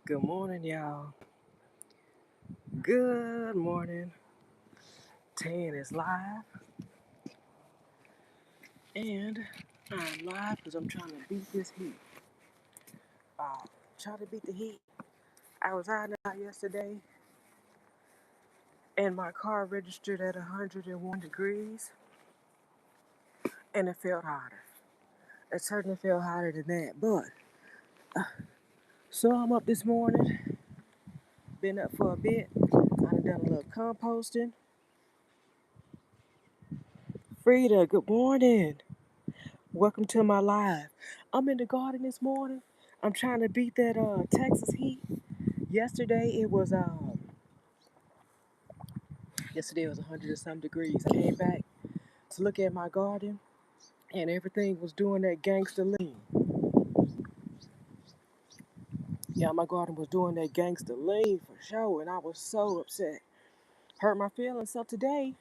Good morning, y'all. Good morning. 10 is live, and I'm live because I'm trying to beat this heat. Trying to beat the heat. I was out yesterday, and my car registered at 101 degrees, and it felt hotter. It certainly felt hotter than that, but so I'm up this morning. Been up for a bit. I done a little composting. Frida, good morning. Welcome to my live. I'm in the garden this morning. I'm trying to beat that Texas heat. Yesterday it was 100 and some degrees. I came back to look at my garden and everything was doing that gangster lean. Yeah, my garden was doing that gangster lean for sure, and I was so upset. Hurt my feelings. So today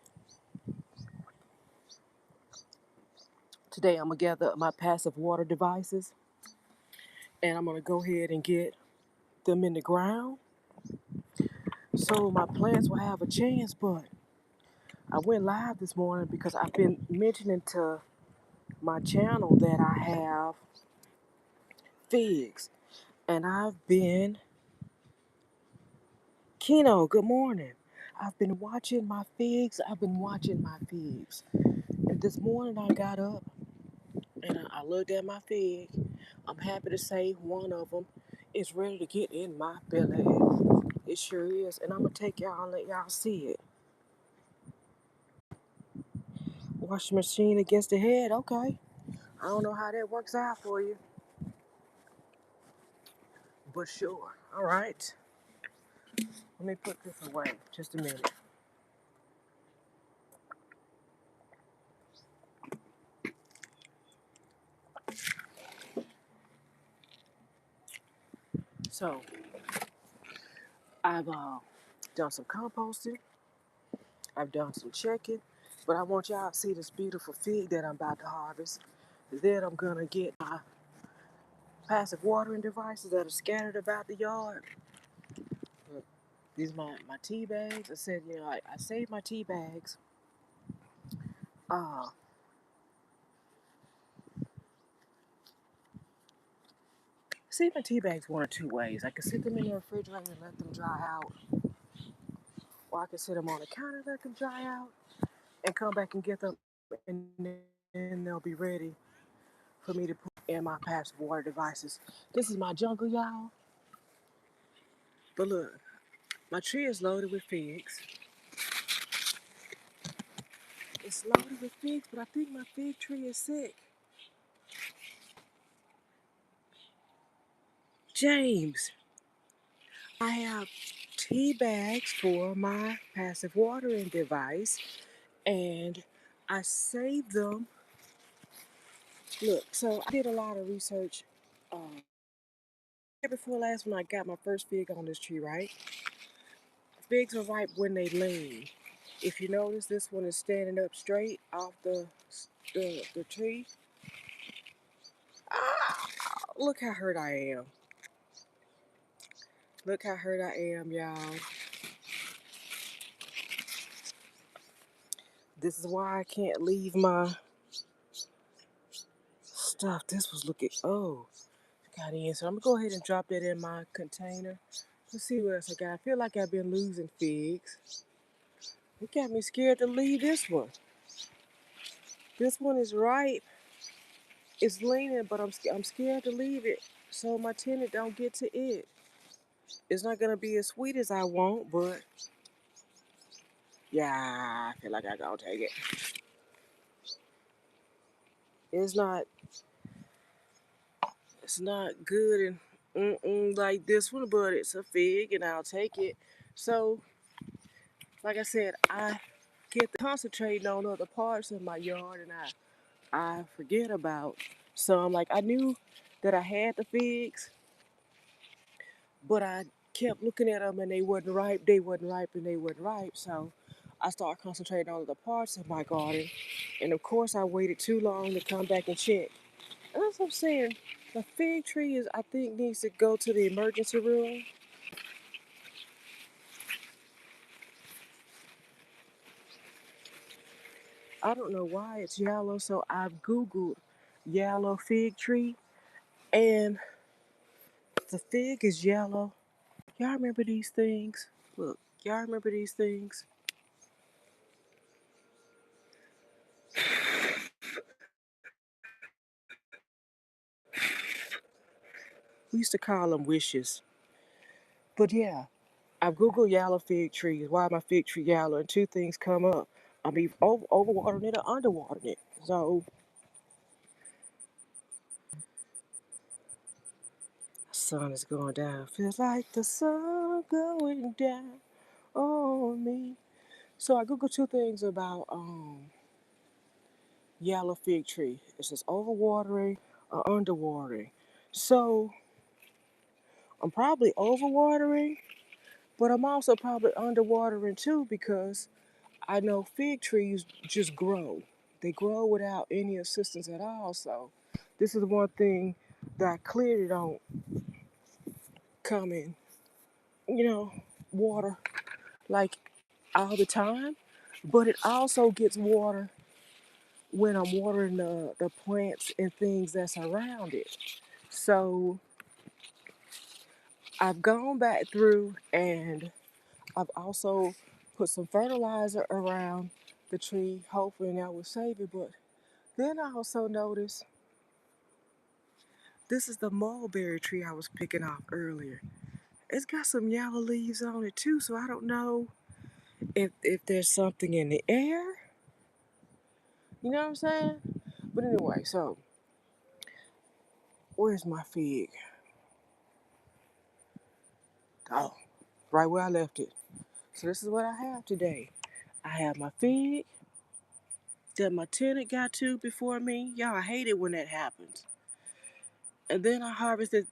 I'm gonna gather up my passive water devices and I'm gonna go ahead and get them in the ground so my plants will have a chance. But I went live this morning because I've been mentioning to my channel that I have figs, and I've been Keno, good morning. I've been watching my figs. I've been watching my figs. And this morning I got up and I looked at my fig. I'm happy to say one of them is ready to get in my belly. It sure is. And I'm going to take y'all and let y'all see it. Washing machine against the head. Okay. I don't know how that works out for you, but sure. All right. Let me put this away. Just a minute. So I've done some composting. I've done some checking, but I want y'all to see this beautiful fig that I'm about to harvest. Then I'm gonna get my passive watering devices that are scattered about the yard. Look, these are my tea bags. I said, I saved my tea bags. Uh, Save my tea bags one or two ways. I can sit them in the refrigerator and let them dry out, or I can sit them on the counter, let them dry out, and come back and get them, and then they'll be ready for me to put in my passive water devices. This is my jungle, y'all. But look, my tree is loaded with figs. It's loaded with figs, but I think my fig tree is sick. James, I have tea bags for my passive watering device, and I saved them. Look, so I did a lot of research. Before last, when I got my first fig on this tree, right? Figs are ripe when they lean. If you notice, this one is standing up straight off the tree. Ah, look how hurt I am. Look how hurt I am, y'all. This is why I can't leave my stuff. This was looking, oh, got in. So I'm gonna go ahead and drop that in my container. Let's see what else I got. I feel like I've been losing figs. It got me scared to leave this one. This one is ripe. It's leaning, but I'm scared to leave it so my tenant don't get to it. It's not gonna be as sweet as I want, but yeah, I feel like I gotta take it. It's not It's not good and like this one, but it's a fig and I'll take it. So, like I said, I get concentrating on other parts of my yard and I forget about some. Like I knew that I had the figs, but I kept looking at them and they wasn't ripe, they wasn't ripe, and they wasn't ripe. So I started concentrating on other parts of my garden. And of course, I waited too long to come back and check. And that's what I'm saying. The fig tree is, I think, needs to go to the emergency room. I don't know why it's yellow, so I've Googled yellow fig tree, and the fig is yellow. Y'all remember these things? Look, y'all remember these things? We used to call them wishes. But yeah, I've Googled yellow fig trees. Why my fig tree yellow? And two things come up. I'm either overwatering it or underwatering it. So, the sun is going down. Feels like the sun going down on me. So I Googled two things about yellow fig tree. It says overwatering or underwatering. So I'm probably overwatering, but I'm also probably underwatering too because I know fig trees just grow. They grow without any assistance at all. So this is one thing that I clearly don't come in, you know, water like all the time. But it also gets water when I'm watering the plants and things that's around it. So I've gone back through and I've also put some fertilizer around the tree, hoping that will save it. But then I also noticed this is the mulberry tree I was picking off earlier. It's got some yellow leaves on it too, so I don't know if there's something in the air. You know what I'm saying? But anyway, so where's my fig? Oh, right where I left it. So this is what I have today. I have my fig that my tenant got to before me. Y'all, I hate it when that happens. And then I harvested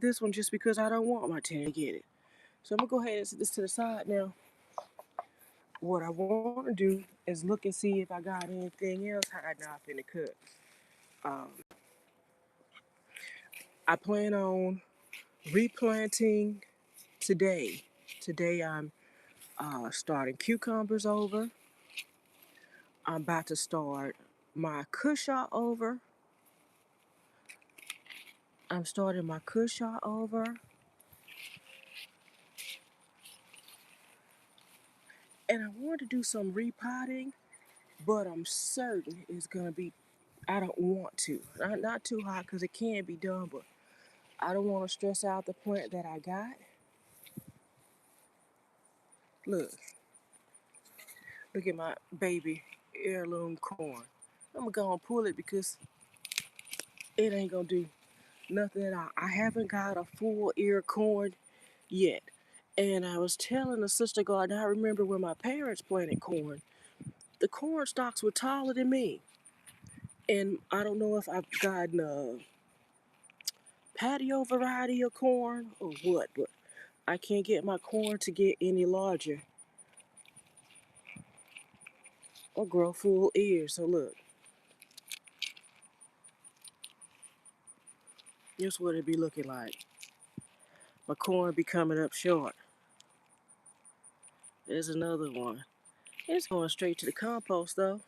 this one just because I don't want my tenant to get it. So I'm gonna go ahead and set this to the side now. What I want to do is look and see if I got anything else hiding off in the cut. Um, I plan on replanting today. Today I'm starting cucumbers over. I'm about to start my cushaw over. I'm starting my cushaw over. And I want to do some repotting, but I'm certain it's going to be, I don't want to. Not too hot because it can be done, but I don't want to stress out the plant that I got. Look, look at my baby heirloom corn. I'm going to go and pull it because it ain't going to do nothing at all. I haven't got a full ear corn yet. And I was telling the sister garden, I remember when my parents planted corn, the corn stalks were taller than me. And I don't know if I've gotten a patio variety of corn or what, but I can't get my corn to get any larger or grow full ears. So look, here's what it be looking like. My corn be coming up short. There's another one. It's going straight to the compost though.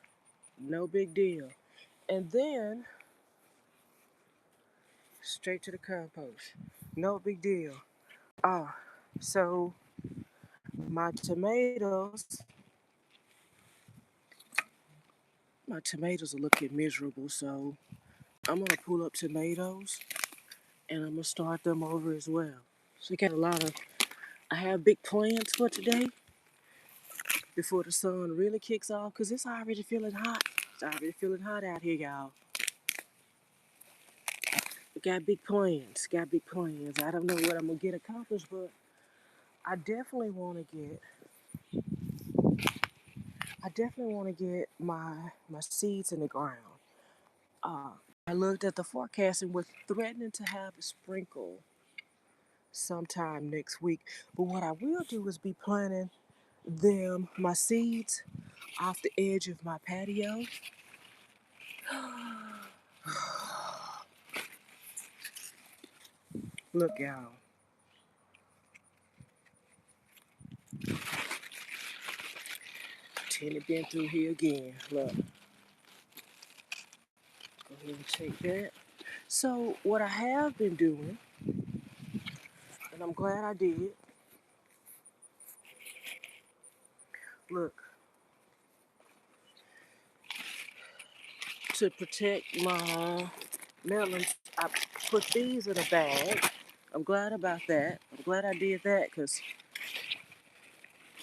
No big deal. And then straight to the compost. No big deal. Ah, so my tomatoes, my tomatoes are looking miserable. So I'm gonna pull up tomatoes and I'm gonna start them over as well. So we got a lot of, I have big plans for today before the sun really kicks off because it's already feeling hot. It's already feeling hot out here, y'all. We got big plans, got big plans. I don't know what I'm gonna get accomplished, but I definitely want to get, I definitely want to get my seeds in the ground. Uh, I looked at the forecast and we're threatening to have a sprinkle sometime next week. But what I will do is be planting my seeds off the edge of my patio. Look, y'all. Tenny been through here again. Look. Go ahead and take that. So what I have been doing, and I'm glad I did, look, to protect my melons, I put these in a bag. I'm glad about that. I'm glad I did that because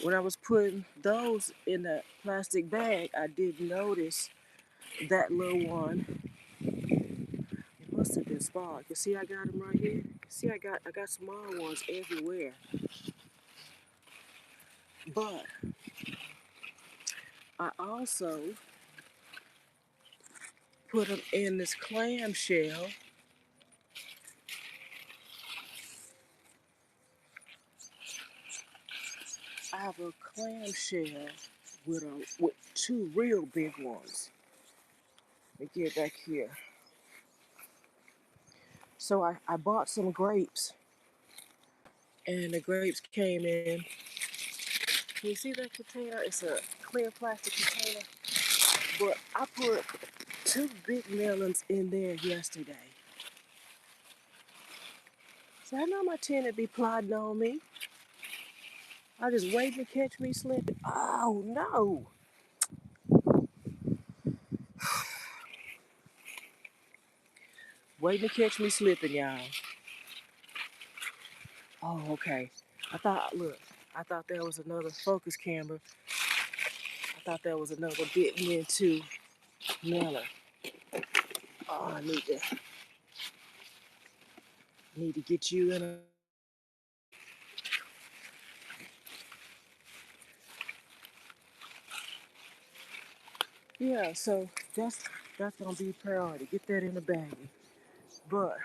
when I was putting those in the plastic bag, I did notice that little one. It must have been spawned. You see I got them right here? See I got small ones everywhere. But I also put them in this clamshell. I have a clamshell with two real big ones. Let me get back here. So I bought some grapes, and the grapes came in. Can you see that container? It's a clear plastic container. But I put two big melons in there yesterday. So I know my tenant be plotting on me. I just waiting to catch me slipping. Oh no! Waiting to catch me slipping, y'all. Oh, okay. I thought that was another focus camera. I thought that was another getting into melon. Oh, I need to get you in a. Yeah, so that's gonna be a priority. Get that in the bag. But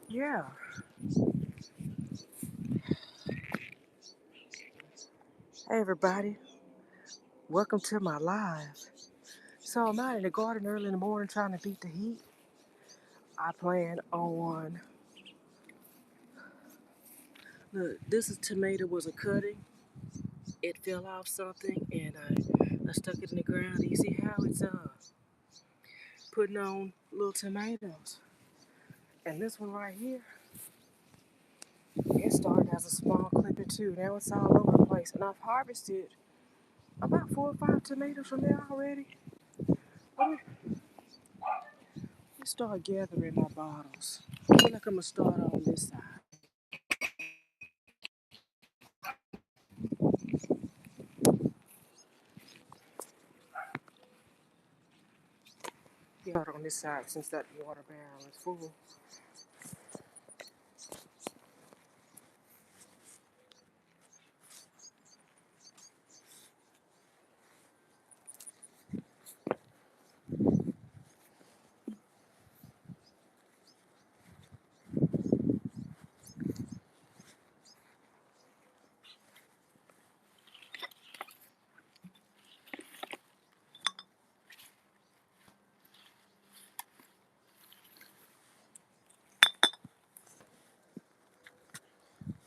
yeah, hey everybody, welcome to my live. So I'm out in the garden early in the morning trying to beat the heat. I plan on look. This is tomato was a cutting. It fell off something and I stuck it in the ground. You see how it's putting on little tomatoes. And this one right here, it started as a small clipper too. Now it's all over the place. And I've harvested about 4 or 5 tomatoes from there already. Let me start gathering my bottles. I feel like I'm gonna start on this side. Start on this side since that water barrel is full.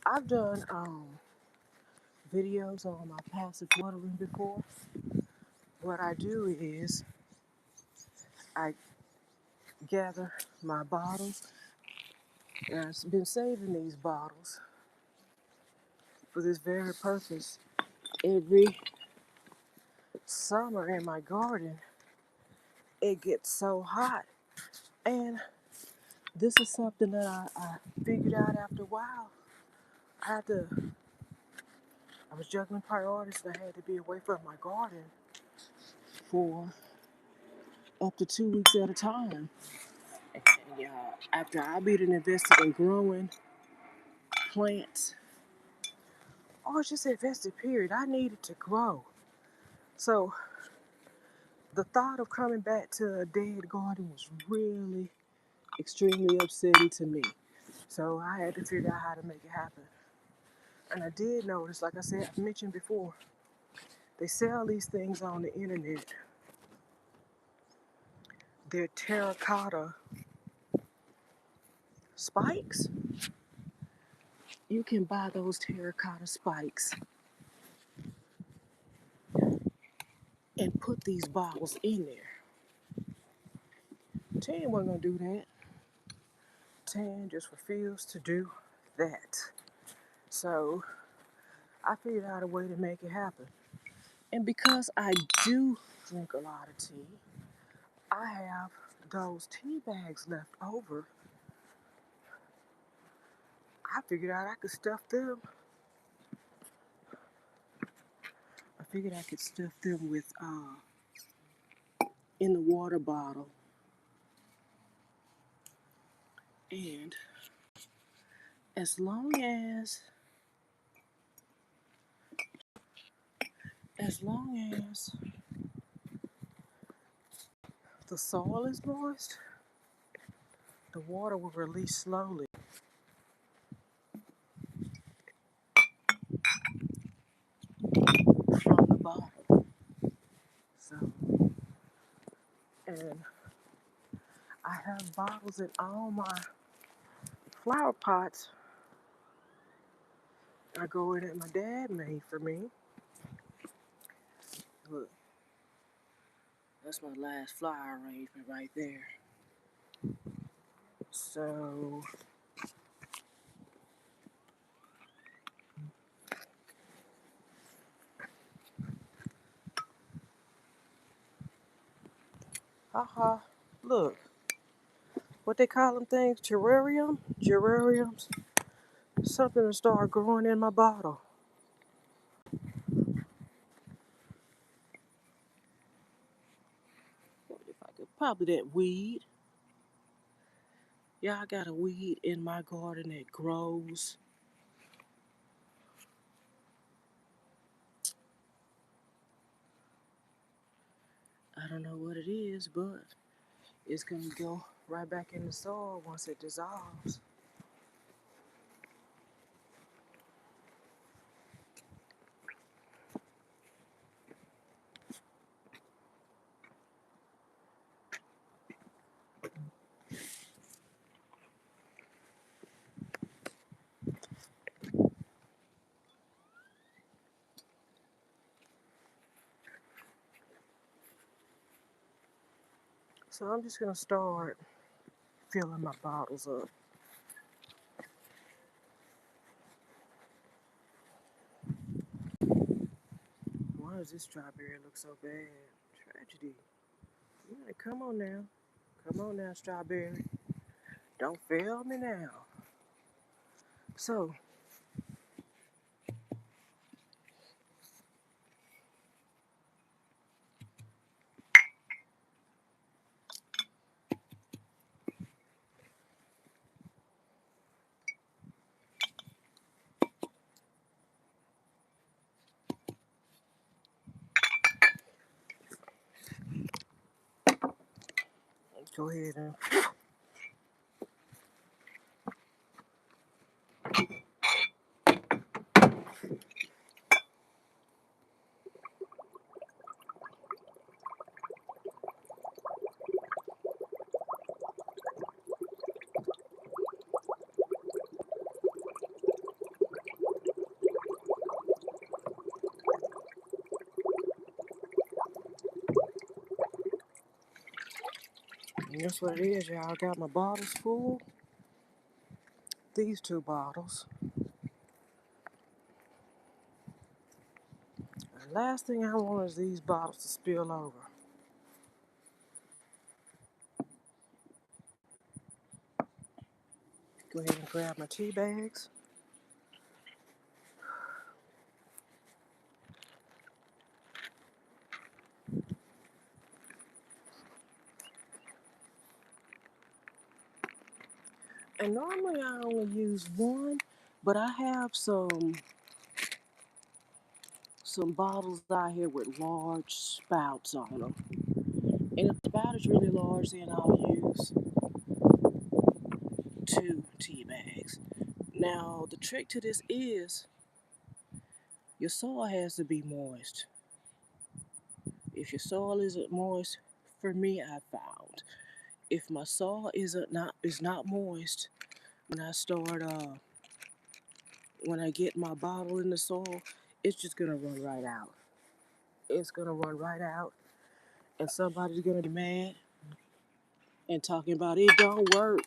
I've done videos on my passive watering before. What I do is I gather my bottles, and I've been saving these bottles for this very purpose. Every summer in my garden, it gets so hot, and this is something that I figured out after a while. I had to, I was juggling priorities, and I had to be away from my garden for up to 2 weeks at a time. And yeah, after I been invested in growing plants, or just invested, period, I needed to grow. So the thought of coming back to a dead garden was really extremely upsetting to me. So I had to figure out how to make it happen. And I did notice, like I said, I mentioned before, they sell these things on the internet. They're terracotta spikes, you can buy those terracotta spikes and put these bottles in there. Tan wasn't gonna do that. Tan just refused to do that. So I figured out a way to make it happen. And because I do drink a lot of tea, I have those tea bags left over. I figured out I could stuff them. I figured I could stuff them with in the water bottle. And as long as the soil is moist, the water will release slowly from the bottle. So, and I have bottles in all my flower pots. I go in that my dad made for me. Look, that's my last flower arrangement right there. So, haha, look, what they call them things, geraniums, something to start growing in my bottle. If I could, probably that weed. Yeah, I got a weed in my garden that grows. I don't know what it is, but it's gonna go right back in the soil once it dissolves. So I'm just gonna start filling my bottles up. Why does this strawberry look so bad? Tragedy. Yeah, come on now. Come on now, strawberry. Don't fail me now. So, go ahead and that's what it is, y'all. I got my bottles full. These two bottles. The last thing I want is these bottles to spill over. Go ahead and grab my tea bags. And normally I only use one, but I have some bottles out here with large spouts on them. And if the spout is really large, then I'll use 2 tea bags. Now, the trick to this is your soil has to be moist. If your soil isn't moist, for me, I found if my soil is not moist, when I start when I get my bottle in the soil, it's just gonna run right out. It's gonna run right out, and somebody's gonna be mad and talking about it don't work.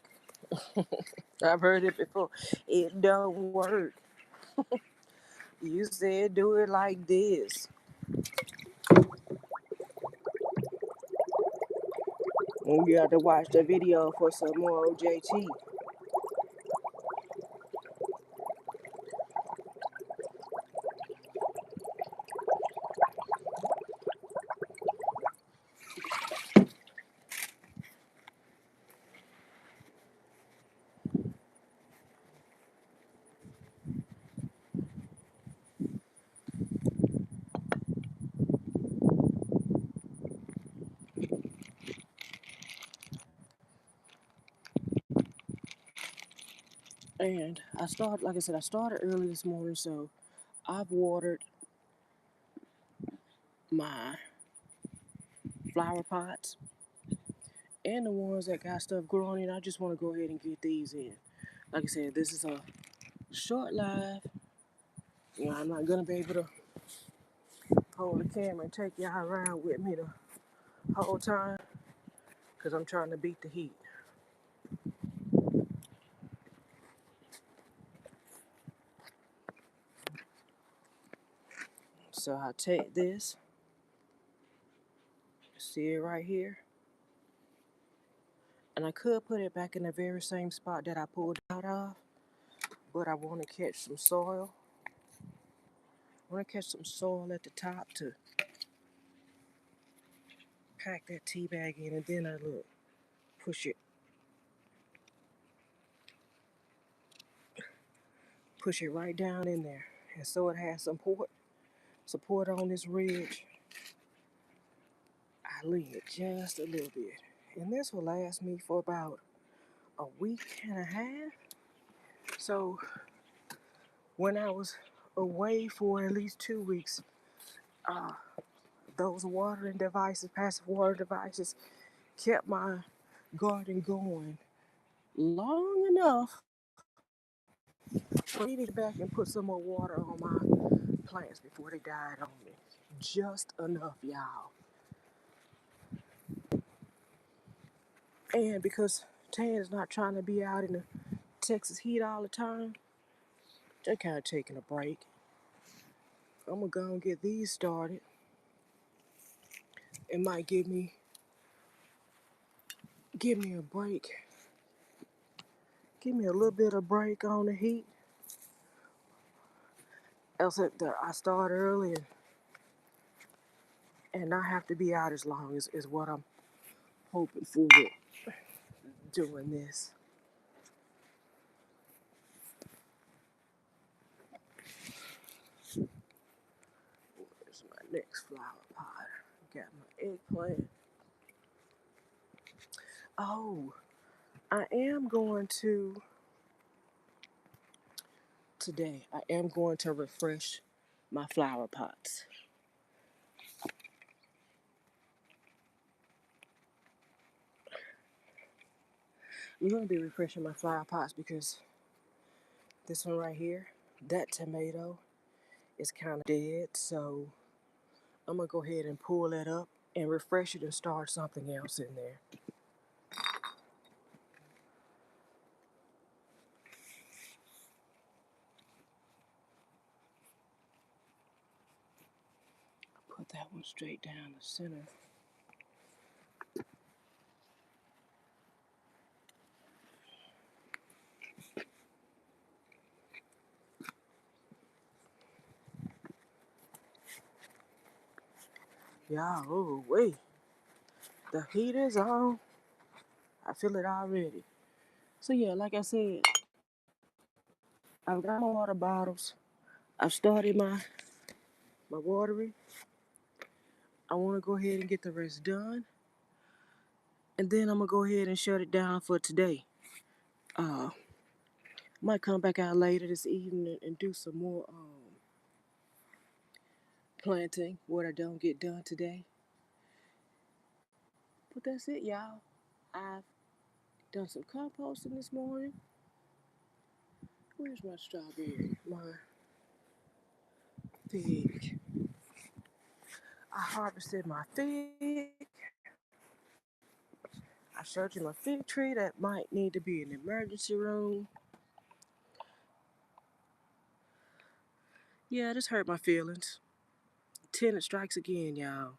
I've heard it before. It don't work. You said do it like this. And you have to watch the video for some more OJT. And I started, like I said, I started early this morning, so I've watered my flower pots and the ones that got stuff growing in. I just want to go ahead and get these in. Like I said, this is a short live. You know, I'm not gonna be able to hold the camera and take y'all around with me the whole time because I'm trying to beat the heat. So I take this, see it right here, and I could put it back in the very same spot that I pulled out of, but I want to catch some soil. I want to catch some soil at the top to pack that tea bag in, and then I push it right down in there, and so it has support on this ridge. I lean it just a little bit, and this will last me for about a week and a half. So when I was away for at least 2 weeks, uh, those watering devices, passive water devices, kept my garden going long enough for me to get back and put some more water on my plants before they died on me. Just enough, y'all. And because Tan is not trying to be out in the Texas heat all the time, they're kind of taking a break. I'm gonna go and get these started. It might give me a break. Give me a little bit of break on the heat. Else I start early and not have to be out as long is what I'm hoping for with doing this. Here's my next flower pot. Got my eggplant. Oh, I am going to today. I am going to refresh my flower pots. I'm going to be refreshing my flower pots because this one right here, that tomato is kind of dead. So I'm going to go ahead and pull that up and refresh it and start something else in there. Put that one straight down the center. Y'all, oh wait. The heat is on. I feel it already. So yeah, like I said, I've got my water bottles. I've started my watering. I want to go ahead and get the rest done. And then I'm going to go ahead and shut it down for today. Might come back out later this evening and do some more planting, what I don't get done today. But that's it, y'all. I've done some composting this morning. Where's my strawberry? My fig. I harvested my fig. I showed you my fig tree that might need to be in the emergency room. Yeah, this hurt my feelings. Tenant strikes again, y'all.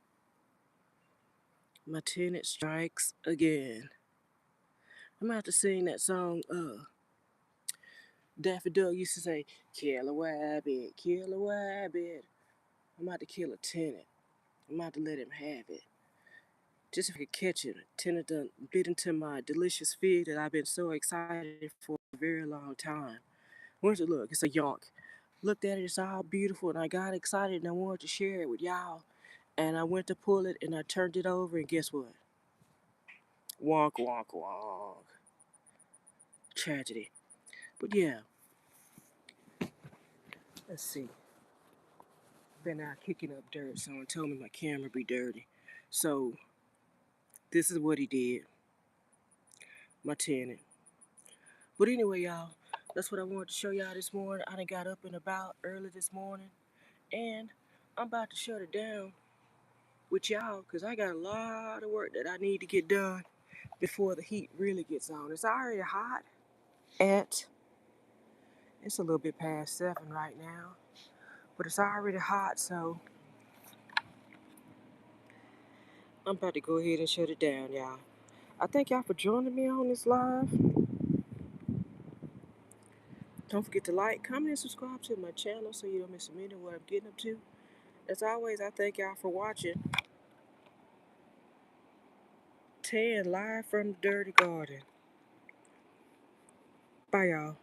My tenant strikes again. I'm gonna have to sing that song, Daffy Duck used to say, kill a wabbit, kill a wabbit. I'm about to kill a tenant. I'm about to let him have it. Just if I could catch it. Tenant done bit into my delicious fig that I've been so excited for a very long time. Where's it look? It's a yonk. Looked at it, it's all beautiful, and I got excited and I wanted to share it with y'all. And I went to pull it and I turned it over, and guess what? Wonk, wonk, wonk. Tragedy. But yeah, let's see. Been out kicking up dirt. Someone told me my camera be dirty. So this is what he did. My tenant. But anyway, y'all, that's what I wanted to show y'all this morning. I done got up and about early this morning, and I'm about to shut it down with y'all because I got a lot of work that I need to get done before the heat really gets on. It's already hot at, it's a little bit past 7 right now, but it's already hot, so I'm about to go ahead and shut it down, y'all. I thank y'all for joining me on this live. Don't forget to like, comment, and subscribe to my channel so you don't miss a minute of what I'm getting up to. As always, I thank y'all for watching. Tan live from the dirty garden. Bye, y'all.